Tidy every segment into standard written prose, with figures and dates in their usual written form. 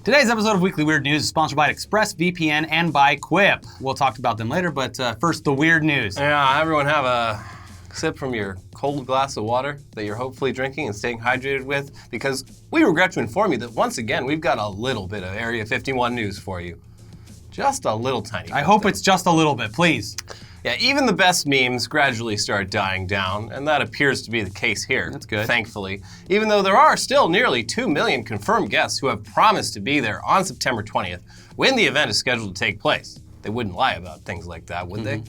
Today's episode of Weekly Weird News is sponsored by Expressvpn and by Quip. We'll talk about them later, but first, the weird news. Yeah, everyone have a sip from your cold glass of water that you're hopefully drinking and staying hydrated with, because we regret to inform you that once again, we've got a little bit of Area 51 news for you. Just a little tiny bit. I hope it's just a little bit, please. Yeah, even the best memes gradually start dying down, and that appears to be the case here. That's good. Thankfully. Even though there are still nearly 2 million confirmed guests who have promised to be there on September 20th when the event is scheduled to take place. They wouldn't lie about things like that, would they?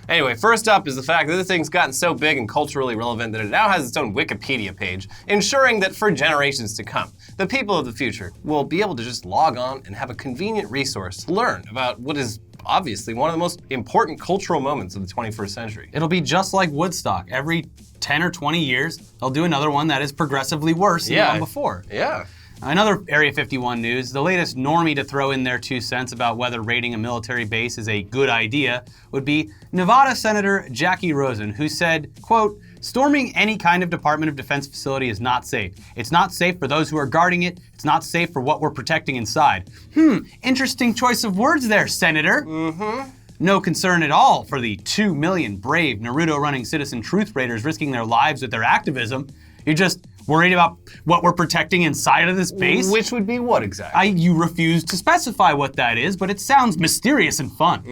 Anyway, first up is the fact that this thing's gotten so big and culturally relevant that it now has its own Wikipedia page, ensuring that for generations to come, the people of the future will be able to just log on and have a convenient resource to learn about what is obviously one of the most important cultural moments of the 21st century. It'll be just like Woodstock. Every 10 or 20 years, they'll do another one that is progressively worse than the one before. Yeah. Another Area 51 news, the latest normie to throw in their 2 cents about whether raiding a military base is a good idea would be Nevada Senator Jackie Rosen, who said, quote, "Storming any kind of Department of Defense facility is not safe. It's not safe for those who are guarding it. It's not safe for what we're protecting inside." Interesting choice of words there, Senator. No concern at all for the 2 million brave Naruto-running citizen truth raiders risking their lives with their activism. You're just worried about what we're protecting inside of this base? Which would be what exactly? You refuse to specify what that is, but it sounds mysterious and fun.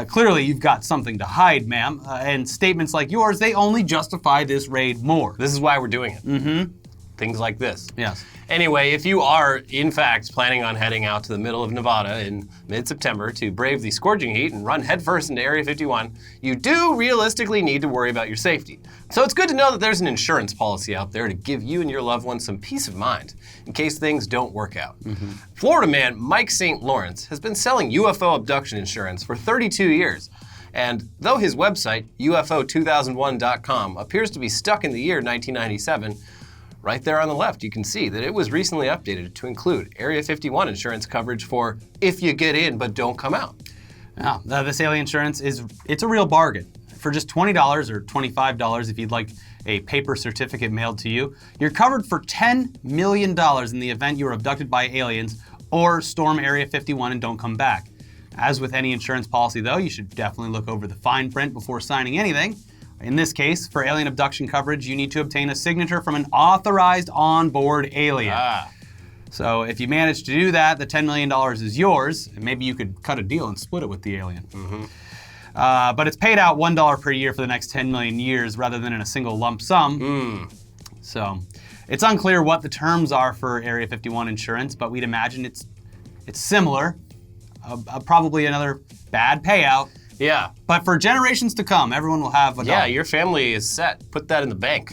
Clearly, you've got something to hide, ma'am, and statements like yours, they only justify this raid more. This is why we're doing it. Things like this. Yes. Anyway, if you are, in fact, planning on heading out to the middle of Nevada in mid-September to brave the scorching heat and run headfirst into Area 51, you do realistically need to worry about your safety. So it's good to know that there's an insurance policy out there to give you and your loved ones some peace of mind in case things don't work out. Florida man Mike St. Lawrence has been selling UFO abduction insurance for 32 years. And though his website, UFO2001.com, appears to be stuck in the year 1997, right there on the left, you can see that it was recently updated to include Area 51 insurance coverage for if you get in but don't come out. Now, this alien insurance it's a real bargain. For just $20 or $25 if you'd like a paper certificate mailed to you, you're covered for $10 million in the event you are abducted by aliens or storm Area 51 and don't come back. As with any insurance policy though, you should definitely look over the fine print before signing anything. In this case, for alien abduction coverage, you need to obtain a signature from an authorized onboard alien. So if you manage to do that, the $10 million is yours, and maybe you could cut a deal and split it with the alien. But it's paid out $1 per year for the next 10 million years rather than in a single lump sum. So it's unclear what the terms are for Area 51 insurance, but we'd imagine it's similar. Probably another bad payout. Yeah. But for generations to come, everyone will have a dog. Yeah, your family is set. Put that in the bank.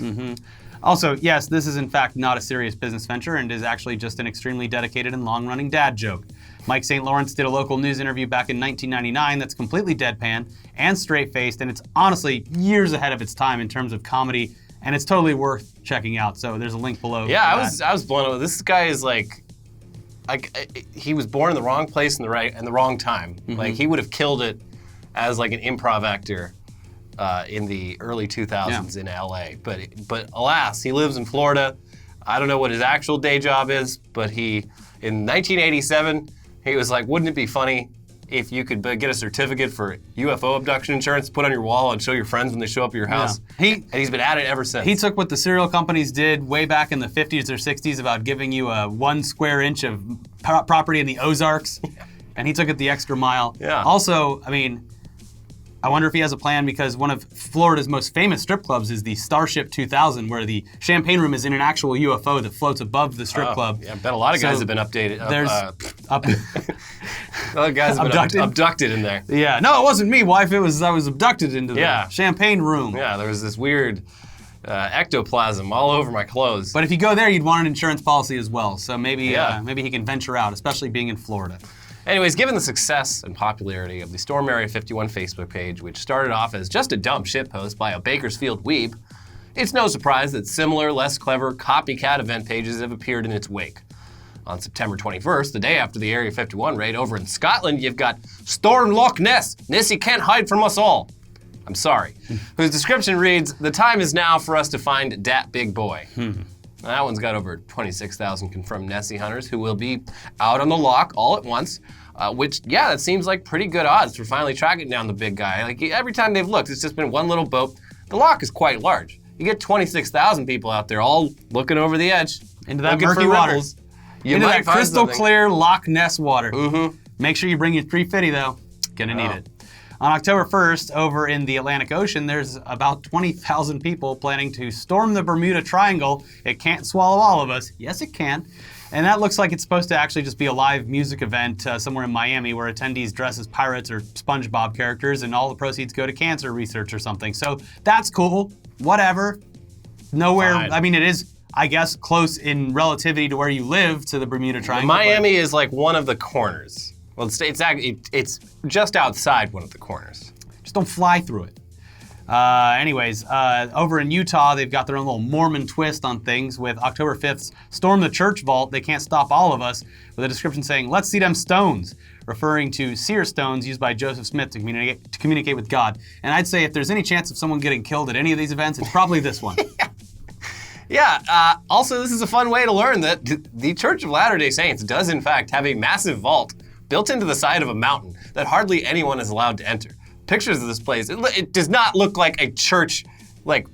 Also, yes, this is in fact not a serious business venture and is actually just an extremely dedicated and long-running dad joke. Mike St. Lawrence did a local news interview back in 1999 that's completely deadpan and straight-faced, and it's honestly years ahead of its time in terms of comedy, and it's totally worth checking out. So there's a link below. Yeah, I was blown away. This guy is like he was born in the wrong place in the wrong time. Like he would have killed it as like an improv actor in the early 2000s in LA. But alas, he lives in Florida. I don't know what his actual day job is, but in 1987, he was like, wouldn't it be funny if you could get a certificate for UFO abduction insurance, put on your wall and show your friends when they show up at your house? And he's been at it ever since. He took what the serial companies did way back in the 50s or 60s about giving you a 1 square inch of property in the Ozarks, and he took it the extra mile. Also, I mean, I wonder if he has a plan, because one of Florida's most famous strip clubs is the Starship 2000, where the champagne room is in an actual UFO that floats above the strip club. Yeah, I bet a lot of guys have been updated. A lot of guys have been abducted in there. Yeah, no, it wasn't me, wife. I was abducted into the champagne room. Yeah, there was this weird ectoplasm all over my clothes. But if you go there, you'd want an insurance policy as well. So maybe he can venture out, especially being in Florida. Anyways, given the success and popularity of the Storm Area 51 Facebook page, which started off as just a dumb shitpost by a Bakersfield weeb, it's no surprise that similar, less clever, copycat event pages have appeared in its wake. On September 21st, the day after the Area 51 raid over in Scotland, you've got Storm Loch Ness. Nessie can't hide from us all. I'm sorry. Whose description reads, "The time is now for us to find dat big boy." That one's got over 26,000 confirmed Nessie hunters who will be out on the loch all at once, which, yeah, that seems like pretty good odds for finally tracking down the big guy. Like, every time they've looked, it's just been one little boat. The loch is quite large. You get 26,000 people out there all looking over the edge. Into that murky water. Into that crystal clear Loch Ness water. Mm-hmm. Make sure you bring your 350 though. Gonna need it. On October 1st, over in the Atlantic Ocean, there's about 20,000 people planning to storm the Bermuda Triangle. It can't swallow all of us. Yes, it can. And that looks like it's supposed to actually just be a live music event somewhere in Miami where attendees dress as pirates or SpongeBob characters and all the proceeds go to cancer research or something. So that's cool. Whatever. Nowhere, Fine. I mean, it is, I guess, close in relativity to where you live to the Bermuda Triangle. Miami is like one of the corners. Well, it's just outside one of the corners. Just don't fly through it. Anyways, over in Utah, they've got their own little Mormon twist on things with October 5th's Storm the Church Vault. They can't stop all of us, with a description saying, "Let's see them stones," referring to seer stones used by Joseph Smith to communicate with God. And I'd say if there's any chance of someone getting killed at any of these events, it's probably this one. Yeah, also this is a fun way to learn that the Church of Latter-day Saints does in fact have a massive vault built into the side of a mountain that hardly anyone is allowed to enter. Pictures of this place, it does not look like a church, like,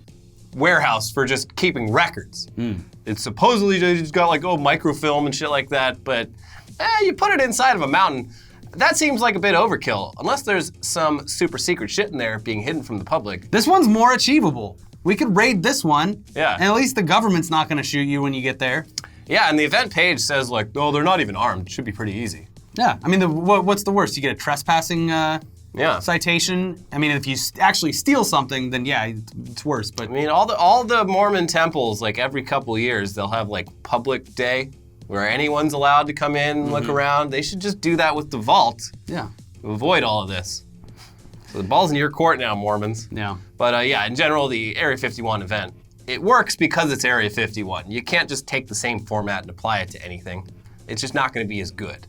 warehouse for just keeping records. It's supposedly just got like, microfilm and shit like that, but you put it inside of a mountain, that seems like a bit overkill, unless there's some super secret shit in there being hidden from the public. This one's more achievable. We could raid this one, Yeah. and at least the government's not gonna shoot you when you get there. Yeah, and the event page says like, oh, they're not even armed, it should be pretty easy. Yeah, I mean, what's the worst? You get a trespassing citation. I mean, if you actually steal something, then yeah, it's worse. But I mean, all the Mormon temples, like every couple of years, they'll have like public day where anyone's allowed to come in and look around. They should just do that with the vault. Yeah. To avoid all of this. So the ball's in your court now, Mormons. Yeah. But yeah, in general, the Area 51 event, it works because it's Area 51. You can't just take the same format and apply it to anything. It's just not going to be as good.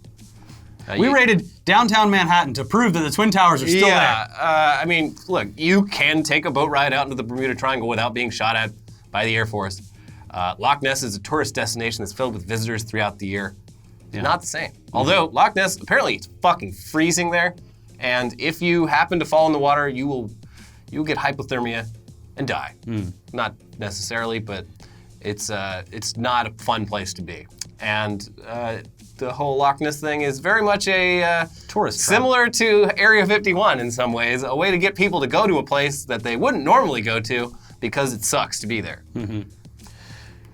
We raided downtown Manhattan to prove that the Twin Towers are still there. I mean, look, you can take a boat ride out into the Bermuda Triangle without being shot at by the Air Force. Loch Ness is a tourist destination that's filled with visitors throughout the year. It's not the same. Although Loch Ness, apparently it's fucking freezing there, and if you happen to fall in the water, you'll get hypothermia and die. Not necessarily, but it's not a fun place to be. And the whole Loch Ness thing is very much a tourist trap. Similar to Area 51 in some ways, a way to get people to go to a place that they wouldn't normally go to because it sucks to be there.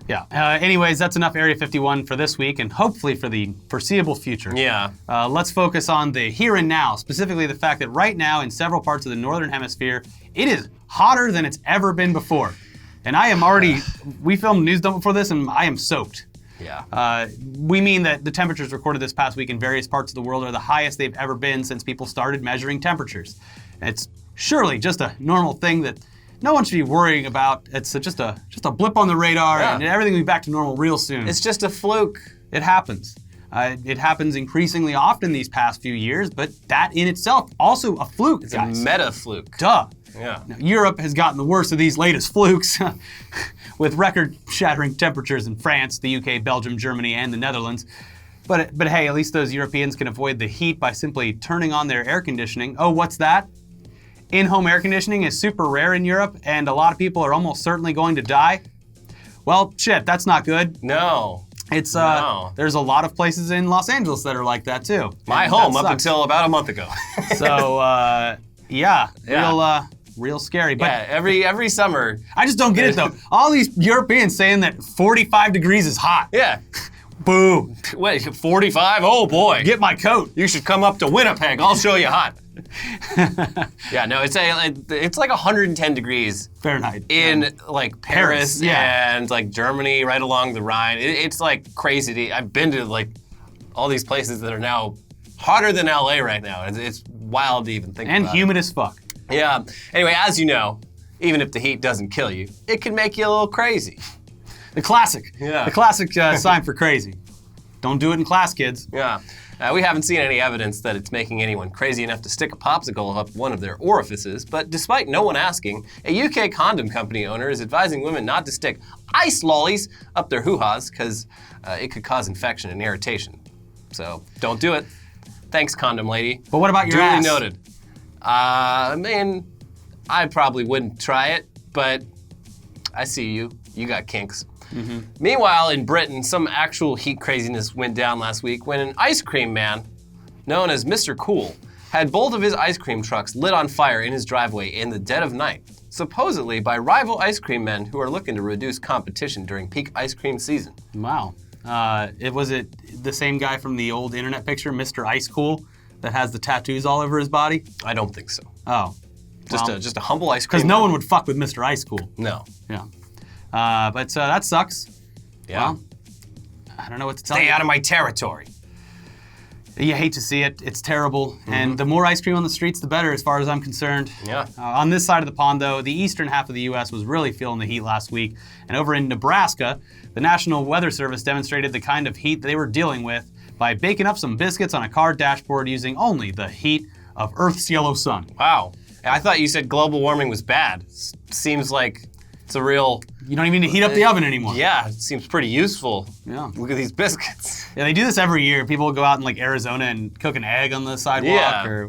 Yeah. Anyways, that's enough Area 51 for this week and hopefully for the foreseeable future. Yeah. Let's focus on the here and now, specifically the fact that right now in several parts of the Northern Hemisphere, it is hotter than it's ever been before. And I am already, we filmed News Dump before this and I am soaked. Yeah. We mean that the temperatures recorded this past week in various parts of the world are the highest they've ever been since people started measuring temperatures. And it's surely just a normal thing that no one should be worrying about. It's just a blip on the radar, and everything will be back to normal real soon. It's just a fluke. It happens. It happens increasingly often these past few years, but that in itself also a fluke. It's a meta fluke. Duh. Yeah. Now, Europe has gotten the worst of these latest flukes with record-shattering temperatures in France, the UK, Belgium, Germany, and the Netherlands. But hey, at least those Europeans can avoid the heat by simply turning on their air conditioning. Oh, what's that? In-home air conditioning is super rare in Europe, and a lot of people are almost certainly going to die. Well, shit, that's not good. No. It's there's a lot of places in Los Angeles that are like that too. My home up until about a month ago. So real scary. But yeah, every summer. I just don't get it though. All these Europeans saying that 45 degrees is hot. Yeah. Boo. Wait, 45? Oh boy. Get my coat. You should come up to Winnipeg. I'll show you hot. Yeah, no, it's like 110 degrees Fahrenheit in like Paris and like Germany, right along the Rhine. It's like crazy. I've been to like all these places that are now hotter than LA right now. It's wild to even think about. And humid as fuck. Yeah. Anyway, as you know, even if the heat doesn't kill you, it can make you a little crazy. The classic. Yeah. The classic sign for crazy. Don't do it in class, kids. Yeah. We haven't seen any evidence that it's making anyone crazy enough to stick a popsicle up one of their orifices, but despite no one asking, a UK condom company owner is advising women not to stick ice lollies up their hoo-has because it could cause infection and irritation. So don't do it. Thanks, condom lady. But what about your Duly ass? noted. Man, I probably wouldn't try it, but I see you. You got kinks. Mm-hmm. Meanwhile, in Britain, some actual heat craziness went down last week when an ice cream man, known as Mr. Cool, had both of his ice cream trucks lit on fire in his driveway in the dead of night, supposedly by rival ice cream men who are looking to reduce competition during peak ice cream season. Wow. Was it the same guy from the old internet picture, Mr. Ice Cool, that has the tattoos all over his body? I don't think so. Oh. Just a humble ice cream Because no one would fuck with Mr. Ice Cool. No. Yeah. But that sucks. Yeah. Well, I don't know what to tell you. Stay out of my territory. You hate to see it. It's terrible. And the more ice cream on the streets, the better, as far as I'm concerned. Yeah. On this side of the pond, though, the eastern half of the U.S. was really feeling the heat last week. And over in Nebraska, the National Weather Service demonstrated the kind of heat they were dealing with by baking up some biscuits on a car dashboard using only the heat of Earth's yellow sun. Wow. I thought you said global warming was bad. Seems like it's a real... You don't even need to heat up the oven anymore. Yeah, it seems pretty useful. Yeah. Look at these biscuits. Yeah, they do this every year. People will go out in like Arizona and cook an egg on the sidewalk. Yeah.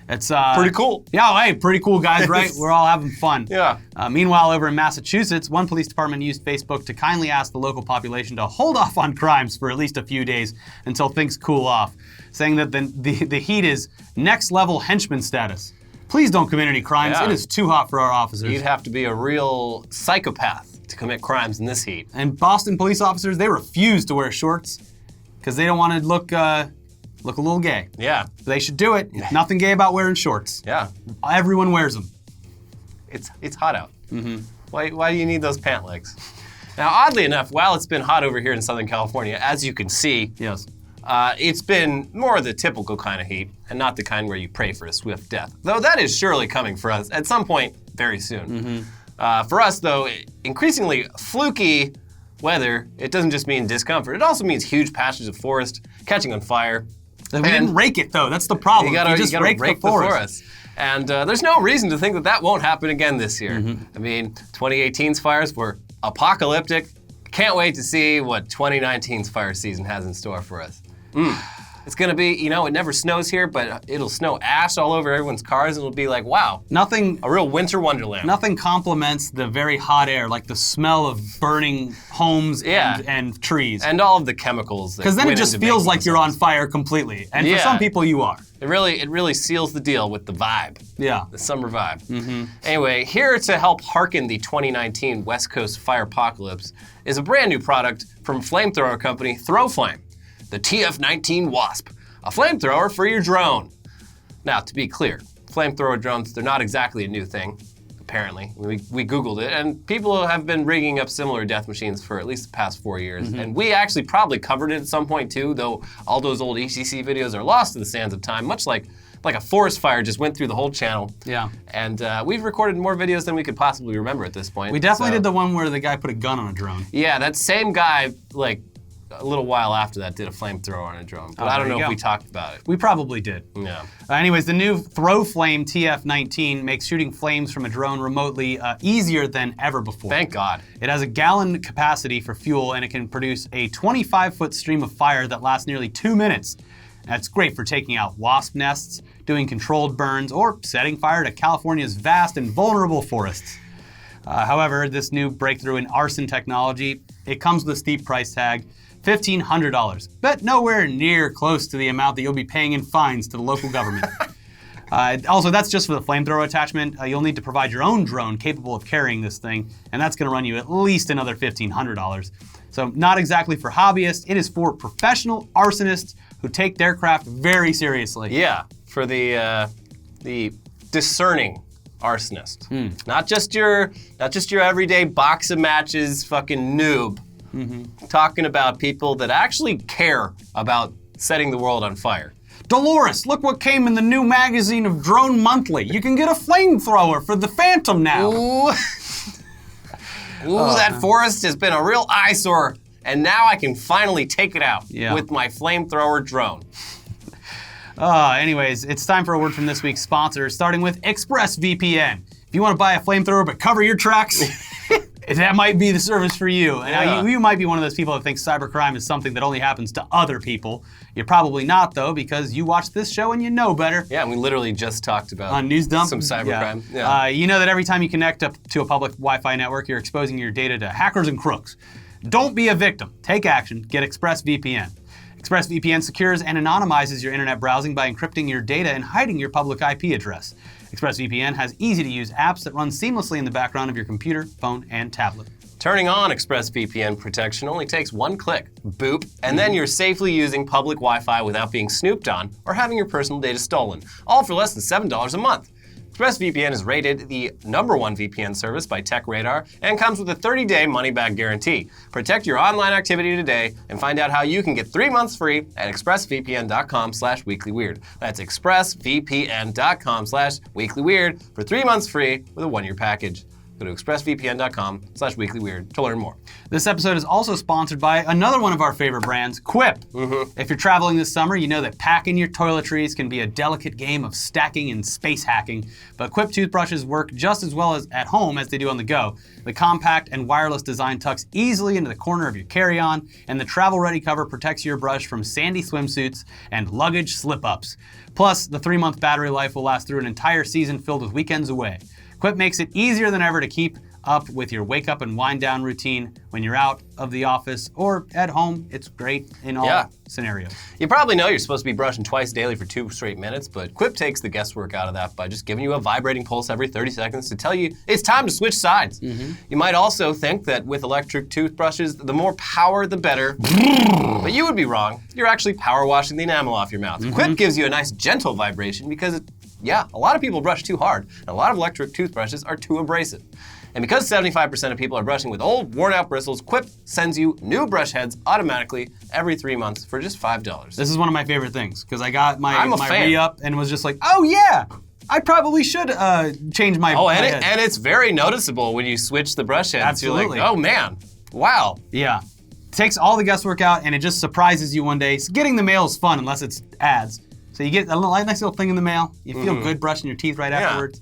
It's pretty cool. Yeah, hey, pretty cool guys, right? We're all having fun. Yeah. Meanwhile, over in Massachusetts, one police department used Facebook to kindly ask the local population to hold off on crimes for at least a few days until things cool off, saying that the heat is next level henchman status. Please don't commit any crimes. Yeah. It is too hot for our officers. You'd have to be a real psychopath to commit crimes in this heat. And Boston police officers, they refuse to wear shorts because they don't want to look a little gay. Yeah. They should do it. Nothing gay about wearing shorts. Yeah. Everyone wears them. It's hot out. Mm-hmm. Why do you need those pant legs? Now, oddly enough, while it's been hot over here in Southern California, as you can see, Yes. It's been more the typical kind of heat, and not the kind where you pray for a swift death. Though that is surely coming for us at some point very soon. Mm-hmm. For us, though, increasingly fluky weather, it doesn't just mean discomfort. It also means huge patches of forest catching on fire. We didn't rake it, though. That's the problem. You gotta just rake the forest. And there's no reason to think that won't happen again this year. I mean, 2018's fires were apocalyptic. Can't wait to see what 2019's fire season has in store for us. It's gonna be, it never snows here, but it'll snow ash all over everyone's cars, and it'll be like, wow, a real winter wonderland. Nothing complements the very hot air, like the smell of burning homes and trees. And all of the chemicals. Because then it just feels like you're on fire completely. And for some people, you are. It really seals the deal with the vibe. Yeah. The summer vibe. Mm-hmm. Anyway, here to help hearken the 2019 West Coast fire apocalypse is a brand new product from flamethrower company ThrowFlame. The TF-19 Wasp, a flamethrower for your drone. Now, to be clear, flamethrower drones, they're not exactly a new thing, apparently. We Googled it, and people have been rigging up similar death machines for at least the past 4 years. Mm-hmm. And we actually probably covered it at some point too, though all those old ECC videos are lost to the sands of time, much like a forest fire just went through the whole channel. Yeah. And we've recorded more videos than we could possibly remember at this point. We definitely did the one where the guy put a gun on a drone. Yeah, that same guy, a little while after that, did a flamethrower on a drone. But I don't know if we talked about it. We probably did. Yeah. Anyways, the new ThrowFlame TF-19 makes shooting flames from a drone remotely easier than ever before. Thank God. It has a gallon capacity for fuel, and it can produce a 25-foot stream of fire that lasts nearly 2 minutes. That's great for taking out wasp nests, doing controlled burns, or setting fire to California's vast and vulnerable forests. However, this new breakthrough in arson technology, it comes with a steep price tag, $1,500, but nowhere near close to the amount that you'll be paying in fines to the local government. Also, that's just for the flamethrower attachment. You'll need to provide your own drone capable of carrying this thing, and that's going to run you at least another $1,500. So not exactly for hobbyists, it is for professional arsonists who take their craft very seriously. Yeah, for the discerning arsonist. Not just your everyday box of matches fucking noob. Mm-hmm. Talking about people that actually care about setting the world on fire. Dolores, look what came in the new magazine of Drone Monthly. You can get a flamethrower for the Phantom now. Ooh, that forest has been a real eyesore and now I can finally take it out Yeah. with my flamethrower drone. Anyways, it's time for a word from this week's sponsor, starting with Expressvpn. If you want to buy a flamethrower but cover your tracks, that might be the service for you. And Yeah. you might be one of those people that thinks cybercrime is something that only happens to other people. You're probably not, though, because you watch this show and you know better. Yeah, and we literally just talked about On News Dump? some cybercrime. Yeah. You know that every time you connect up to a public Wi-Fi network, you're exposing your data to hackers and crooks. Don't be a victim. Take action. Get ExpressVPN. ExpressVPN secures and anonymizes your internet browsing by encrypting your data and hiding your public IP address. ExpressVPN has easy-to-use apps that run seamlessly in the background of your computer, phone, and tablet. Turning on ExpressVPN protection only takes one click, boop, and then you're safely using public Wi-Fi without being snooped on or having your personal data stolen, all for less than $7 a month. ExpressVPN is rated the #1 VPN service by TechRadar and comes with a 30-day money-back guarantee. Protect your online activity today and find out how you can get 3 months free at expressvpn.com/weeklyweird. That's expressvpn.com/weeklyweird for 3 months free with a 1-year package. Go to expressvpn.com/weeklyweird to learn more. This episode is also sponsored by another one of our favorite brands, Quip. If you're traveling this summer, you know that packing your toiletries can be a delicate game of stacking and space hacking, but Quip toothbrushes work just as well as at home as they do on the go. The compact and wireless design tucks easily into the corner of your carry-on, and the travel-ready cover protects your brush from sandy swimsuits and luggage slip-ups. Plus, the 3-month battery life will last through an entire season filled with weekends away. Quip makes it easier than ever to keep up with your wake up and wind down routine when you're out of the office or at home. It's great in all scenarios. You probably know you're supposed to be brushing twice daily for 2 straight minutes, but Quip takes the guesswork out of that by just giving you a vibrating pulse every 30 seconds to tell you it's time to switch sides. You might also think that with electric toothbrushes, the more power, the better. But you would be wrong. You're actually power washing the enamel off your mouth. Quip gives you a nice gentle vibration because a lot of people brush too hard, and a lot of electric toothbrushes are too abrasive. And because 75% of people are brushing with old, worn-out bristles, Quip sends you new brush heads automatically every 3 months for just $5. This is one of my favorite things, because I got my fan. re-up and was just like, oh yeah, I probably should change my head. And it's very noticeable when you switch the brush heads. Absolutely. You're like, oh man, wow. Yeah. Takes all the guesswork out, and it just surprises you one day. So getting the mail is fun, unless it's ads. So you get a nice little thing in the mail. You feel good brushing your teeth right afterwards.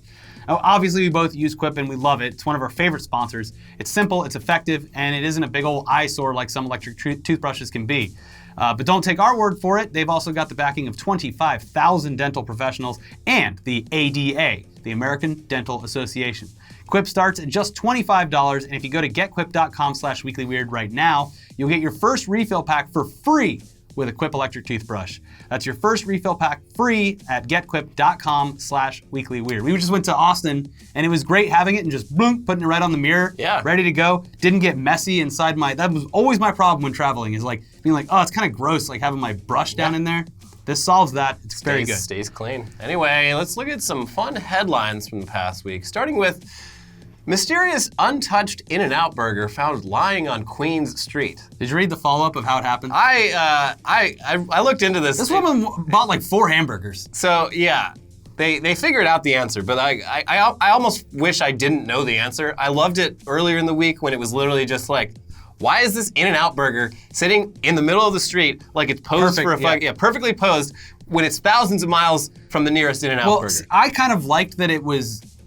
Obviously, we both use Quip and we love it. It's one of our favorite sponsors. It's simple, it's effective, and it isn't a big old eyesore like some electric toothbrushes can be. But don't take our word for it. They've also got the backing of 25,000 dental professionals and the ADA, the American Dental Association. Quip starts at just $25, and if you go to getquip.com/weeklyweird right now, you'll get your first refill pack for free with a Quip electric toothbrush. That's your first refill pack free at getquip.com/weeklyweird. We just went to Austin, and it was great having it and just boom, putting it right on the mirror, ready to go. Didn't get messy inside that was always my problem when traveling, is like being like, oh, it's kind of gross, like having my brush down in there. This solves that. It's very good. Stays clean. Anyway, let's look at some fun headlines from the past week, starting with mysterious untouched In-N-Out burger found lying on Queens Street. Did you read the follow-up of how it happened? I looked into this. This woman bought like 4 hamburgers. So yeah, they figured out the answer, but I almost wish I didn't know the answer. I loved it earlier in the week when it was literally just like, why is this In-N-Out burger sitting in the middle of the street like it's posed perfectly posed when it's thousands of miles from the nearest In-N-Out burger? I kind of liked that it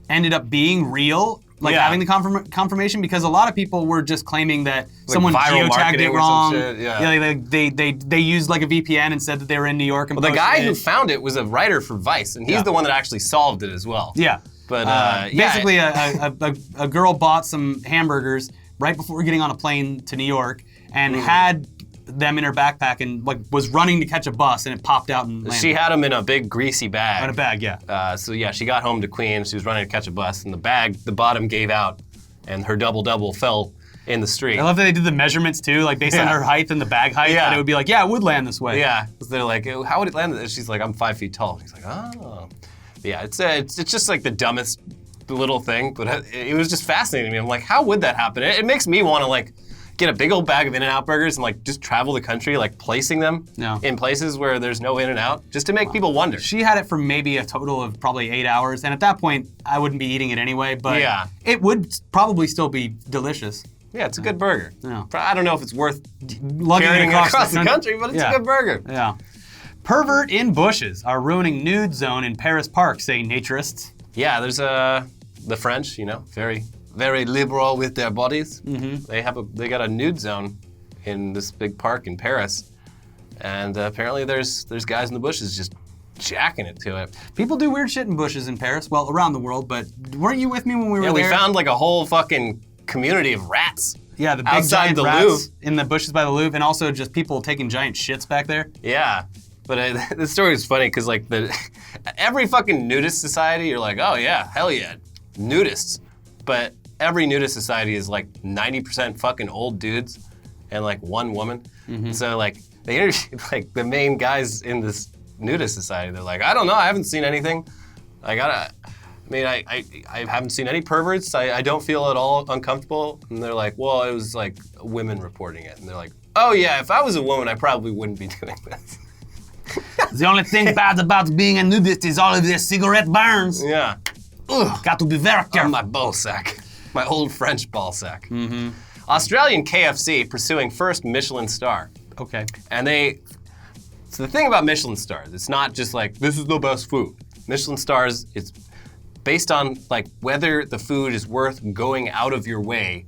ended up being real. Having the confirmation, because a lot of people were just claiming that someone geotagged it wrong. They used like a VPN and said that they were in New York. And the guy who found it was a writer for Vice, and he's the one that actually solved it as well. Yeah. But basically, a girl bought some hamburgers right before getting on a plane to New York and had them in her backpack and was running to catch a bus, and it popped out and landed. She had them in a big greasy bag. In a bag, yeah. She got home to Queens. She was running to catch a bus, and the bottom gave out, and her double fell in the street. I love that they did the measurements too, like based on her height and the bag height. Yeah. And it would be like, it would land this way. Yeah. They're like, how would it land? And she's like, I'm 5 feet tall. She's like, oh. Yeah. It's just like the dumbest little thing, but it was just fascinating to me. I'm like, how would that happen? It makes me want to get a big old bag of In-N-Out burgers and just travel the country, placing them in places where there's no In-N-Out, just to make people wonder. She had it for maybe a total of probably 8 hours, and at that point, I wouldn't be eating it anyway, but it would probably still be delicious. Yeah, it's a good burger. Yeah. I don't know if it's worth Lugging carrying it across the country, but it's a good burger. Yeah. Pervert in bushes are ruining nude zone in Paris Park, say naturists. Yeah, there's the French, very, very liberal with their bodies. Mm-hmm. They got a nude zone in this big park in Paris, and apparently there's guys in the bushes just jacking it to it. People do weird shit in bushes in Paris, well, around the world, but weren't you with me when we were there? Yeah, we found like a whole fucking community of rats. Yeah, the big outside giant the rats Louvre. in the bushes by the Louvre, and also just people taking giant shits back there. Yeah, but the story is funny because like every fucking nudist society, you're like, oh yeah, hell yeah, nudists. But every nudist society is like 90% fucking old dudes and like one woman. Mm-hmm. So like they interviewed like the main guys in this nudist society. They're like, I don't know, I haven't seen anything. I haven't seen any perverts. I don't feel at all uncomfortable. And they're like, well, it was like women reporting it. And they're like, oh yeah, if I was a woman, I probably wouldn't be doing this. The only thing bad about being a nudist is all of this cigarette burns. Yeah. Ugh, got to be very careful. On my ball sack. My old French ball sack. Mm-hmm. Australian KFC pursuing first Michelin star. Okay. And so the thing about Michelin stars, it's not just like, this is the best food. Michelin stars, it's based on like whether the food is worth going out of your way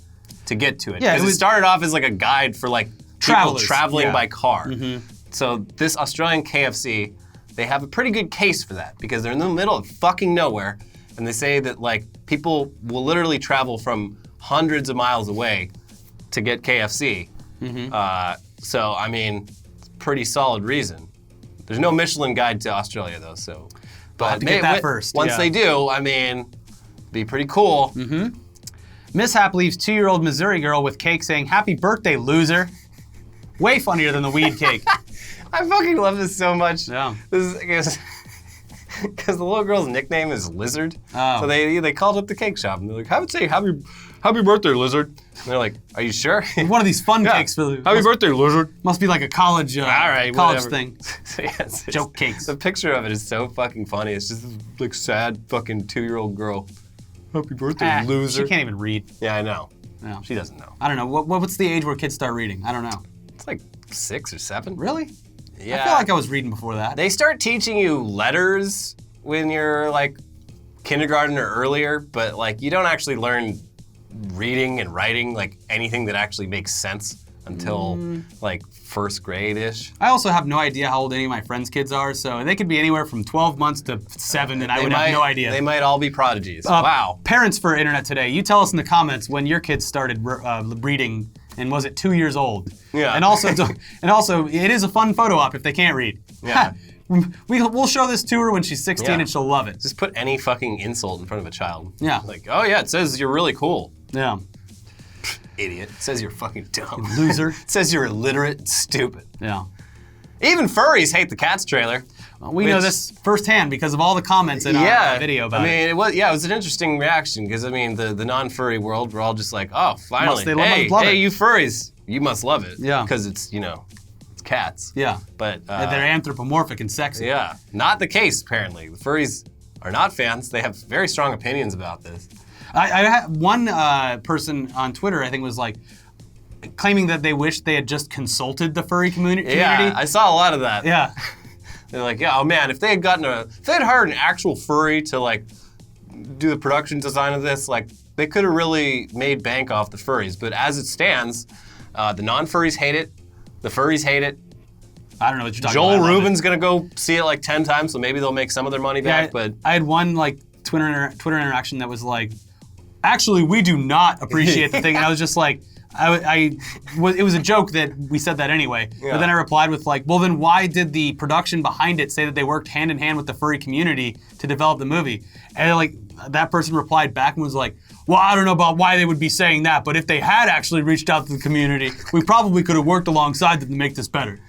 to get to it. Yeah, because it started off as like a guide for like people traveling by car. Mm-hmm. So this Australian KFC, they have a pretty good case for that because they're in the middle of fucking nowhere, and they say that like people will literally travel from hundreds of miles away to get KFC. Mm-hmm. So I mean, it's a pretty solid reason. There's no Michelin guide to Australia though, so. But I'll have to get that first. Once they do, I mean, be pretty cool. Mm-hmm. Mishap leaves 2-year-old Missouri girl with cake saying, "Happy birthday, loser." Way funnier than the weed cake. I fucking love this so much. Yeah. This is because the little girl's nickname is Lizard. Oh. So they called up the cake shop and they're like, "I would say happy birthday, Lizard." And they're like, "Are you sure?" One of these fun cakes for the happy birthday, Lizard. Must be like a college college whatever. thing. So yes, joke cakes. The picture of it is so fucking funny. It's just this, like sad fucking 2-year-old girl. Happy birthday, loser. She can't even read. Yeah, I know. No. She doesn't know. I don't know. What's the age where kids start reading? I don't know. It's like 6 or 7. Really? Yeah. I feel like I was reading before that. They start teaching you letters when you're like kindergarten or earlier, but like you don't actually learn reading and writing like anything that actually makes sense until like first grade-ish. I also have no idea how old any of my friends' kids are, so they could be anywhere from 12 months to 7, and I would have no idea. They might all be prodigies. Wow. Parents for Internet Today, you tell us in the comments when your kids started reading, and was it 2 years old? Yeah. And also, it is a fun photo op if they can't read. Yeah. We'll show this to her when she's 16 and she'll love it. Just put any fucking insult in front of a child. Yeah. Like, oh yeah, it says you're really cool. Yeah. Idiot. It says you're fucking dumb. Loser. It says you're illiterate and stupid. Yeah. Even furries hate the Cats trailer. Well, we know this firsthand because of all the comments in our video about it. I mean, it was an interesting reaction because, I mean, the non-furry world, we're all just like, oh, finally. Hey, you furries, you must love it. Yeah. Because it's, it's cats. Yeah. But they're anthropomorphic and sexy. Yeah. Not the case, apparently. The furries are not fans. They have very strong opinions about this. I had one person on Twitter, I think, was like, claiming that they wished they had just consulted the furry community. Yeah, I saw a lot of that. Yeah. They're like, yeah, oh man, if they had hired an actual furry to like do the production design of this, like they could have really made bank off the furries. But as it stands, the non-furries hate it, the furries hate it. I don't know what you're talking about. Joel Rubin's gonna go see it like 10 times, so maybe they'll make some of their money back. But I had one like Twitter interaction that was like, actually, we do not appreciate the thing. And I was just like, it was a joke that we said that anyway. Yeah. But then I replied with like, well, then why did the production behind it say that they worked hand in hand with the furry community to develop the movie? And like that person replied back and was like, well, I don't know about why they would be saying that, but if they had actually reached out to the community, we probably could have worked alongside them to make this better.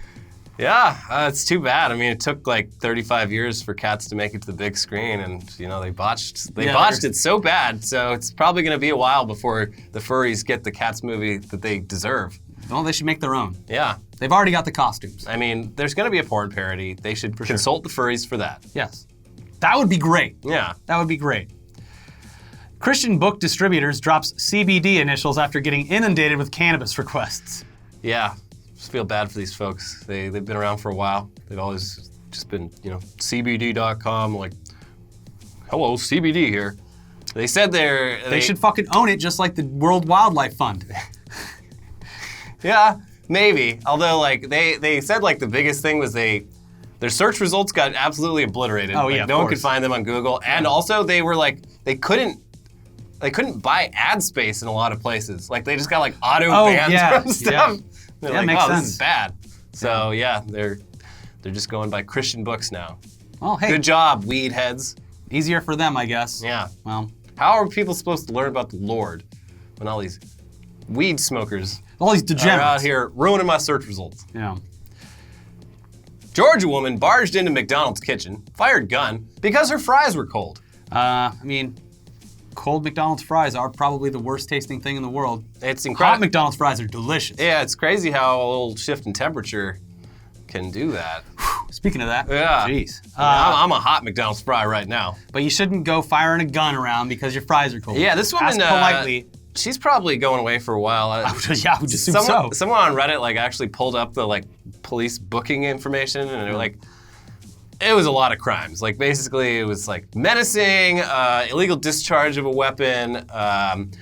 Yeah, it's too bad. I mean, it took like 35 years for Cats to make it to the big screen, and they botched it so bad. So it's probably going to be a while before the furries get the Cats movie that they deserve. Well, they should make their own. Yeah. They've already got the costumes. I mean, there's going to be a porn parody. They should consult the furries for that. Yes. That would be great. Yeah. That would be great. Christian book distributors drops CBD initials after getting inundated with cannabis requests. Yeah, just feel bad for these folks. They've been around for a while. They've always just been, CBD.com, like, hello, CBD here. They said they should fucking own it just like the World Wildlife Fund. Yeah, maybe. Although, like, they said, like, the biggest thing was their search results got absolutely obliterated. Oh, like, yeah, no one could find them on Google. And also, they were, like, they couldn't buy ad space in a lot of places. Like, they just got, like, auto-banned from stuff. Yeah. They're Yeah, like, makes sense. This is bad. So, yeah, they're just going by Christian books now. Well, hey. Good job, weed heads. Easier for them, I guess. Yeah. Well. How are people supposed to learn about the Lord when all these weed smokers all these degenerates are out here ruining my search results? Yeah. Georgia woman barged into McDonald's kitchen, fired gun, because her fries were cold. I mean, cold McDonald's fries are probably the worst tasting thing in the world. It's Hot incredible. McDonald's fries are delicious. Yeah, it's crazy how a little shift in temperature can do that. Speaking of that, Yeah. jeez. I'm a hot McDonald's fry right now. But you shouldn't go firing a gun around because your fries are cold. Yeah, this woman, Ask politely. she's probably going away for a while. I would assume so. Someone on Reddit like actually pulled up the like police booking information, and they're like, it was a lot of crimes. Like basically, it was like menacing, illegal discharge of a weapon, and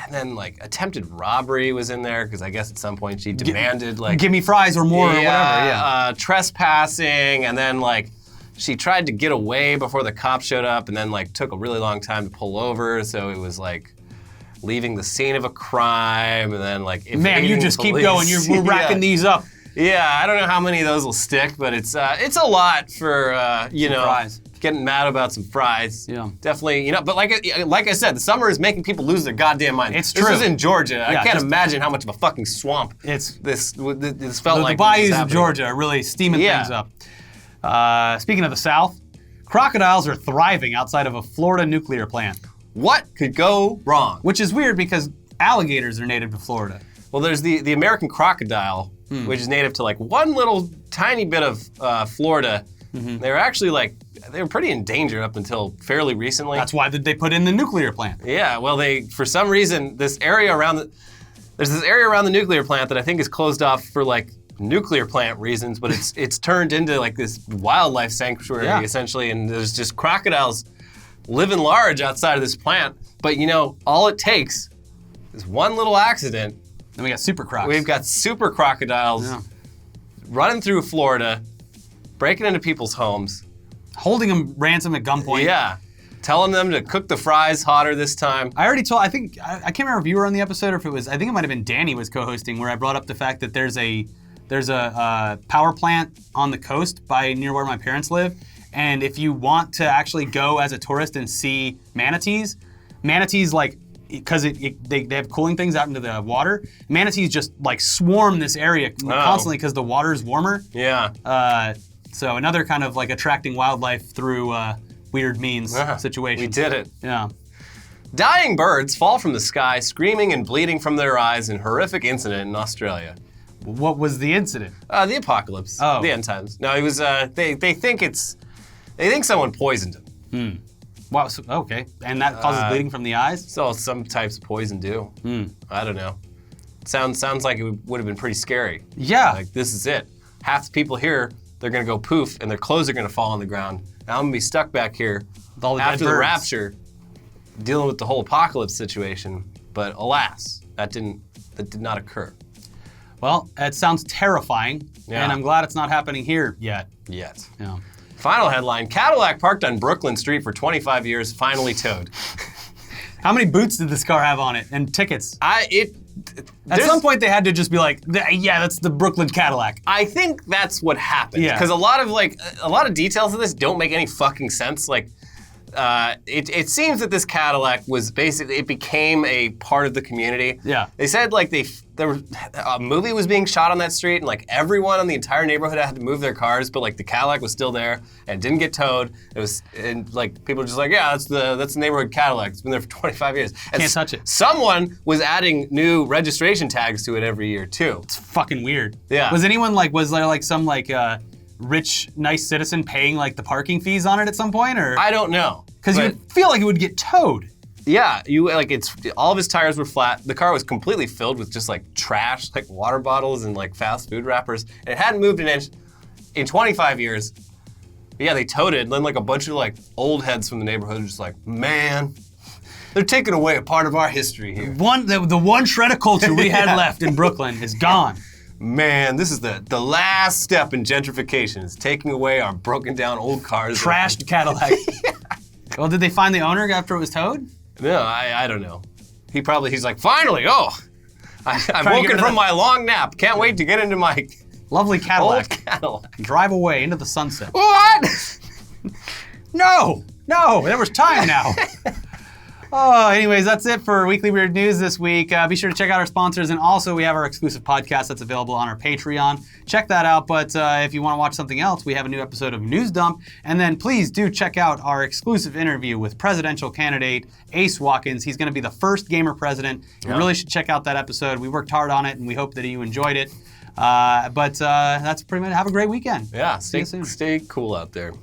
then like attempted robbery was in there because I guess at some point she demanded like give me fries or more or whatever. Yeah. Trespassing, and then like she tried to get away before the cops showed up, and then like took a really long time to pull over. So it was like leaving the scene of a crime, and then like Man, you just keep going. We're racking these up. Yeah, I don't know how many of those will stick, but it's a lot for fries. Getting mad about some fries. Yeah. Definitely, but like I said, the summer is making people lose their goddamn mind. It's true. This is in Georgia. Yeah, I can't imagine how much of a fucking swamp this felt like. The bayous of Georgia are really steaming Yeah. things up. Speaking of the South, crocodiles are thriving outside of a Florida nuclear plant. What could go wrong? Which is weird because alligators are native to Florida. Well, there's the American crocodile, which is native to like one little tiny bit of Florida. They were actually they were pretty endangered up until fairly recently. That's why they put in the nuclear plant. Yeah, well, for some reason, there's this area around the nuclear plant that I think is closed off for like nuclear plant reasons, but it's turned into like this wildlife sanctuary essentially, and there's just crocodiles living large outside of this plant. But all it takes is one little accident. Then we got super crocs. We've got super crocodiles running through Florida, breaking into people's homes. Holding them ransom at gunpoint. Yeah. Telling them to cook the fries hotter this time. I can't remember if you were on the episode or if it was, I think it might have been Danny was co-hosting, where I brought up the fact that there's a power plant on the coast near where my parents live. And if you want to actually go as a tourist and see manatees like, because they have cooling things out into the water, manatees just like swarm this area constantly because the water is warmer. Yeah. So another kind of like attracting wildlife through weird means situation. We did it. Yeah. Dying birds fall from the sky, screaming and bleeding from their eyes in horrific incident in Australia. What was the incident? The apocalypse. Oh. The end times. No, it was. They think someone poisoned him. Wow. So, okay. And that causes bleeding from the eyes? So some types of poison do. I don't know. Sounds like it would have been pretty scary. Yeah. Like this is it. Half the people here, they're gonna go poof, and their clothes are gonna fall on the ground. Now I'm gonna be stuck back here With all the after dead the birds. rapture, dealing with the whole apocalypse situation. But alas, that did not occur. Well, it sounds terrifying, and I'm glad it's not happening here yet. Yeah. Final headline, Cadillac parked on Brooklyn Street for 25 years, finally towed. How many boots did this car have on it, and tickets? At some point, they had to just be like, yeah, that's the Brooklyn Cadillac. I think that's what happened. Yeah. Because a lot of details of this don't make any fucking sense. Like, it seems that this Cadillac was basically, it became a part of the community. Yeah. They said like a movie was being shot on that street, and like everyone in the entire neighborhood had to move their cars, but like the Cadillac was still there and didn't get towed. And like people were just like, yeah, that's the neighborhood Cadillac. It's been there for 25 years. And Can't touch it. Someone was adding new registration tags to it every year too. It's fucking weird. Yeah. Was there like some rich, nice citizen paying like the parking fees on it at some point, or? I don't know. Because you feel like it would get towed. Yeah, all of his tires were flat. The car was completely filled with just like trash, like water bottles and like fast food wrappers. And it hadn't moved an inch in 25 years. But yeah, they towed it, and then like a bunch of like old heads from the neighborhood were just like, man, they're taking away a part of our history here. The one shred of culture we had left in Brooklyn is gone. Man, this is the last step in gentrification. Is taking away our broken down old cars. Trashed Cadillac. Yeah. Well, did they find the owner after it was towed? No, I don't know. He's like, finally, I've Trying to get woken rid from of my long nap. Can't wait to get into my lovely Cadillac. old Cadillac. Drive away into the sunset. What? No, there was time now. Anyways, that's it for Weekly Weird News this week. Be sure to check out our sponsors, and also we have our exclusive podcast that's available on our Patreon. Check that out, but if you want to watch something else, we have a new episode of News Dump, and then please do check out our exclusive interview with presidential candidate Ace Watkins. He's going to be the first gamer president. You really should check out that episode. We worked hard on it, and we hope that you enjoyed it. But that's pretty much. Have a great weekend. Yeah, See you soon. stay cool out there.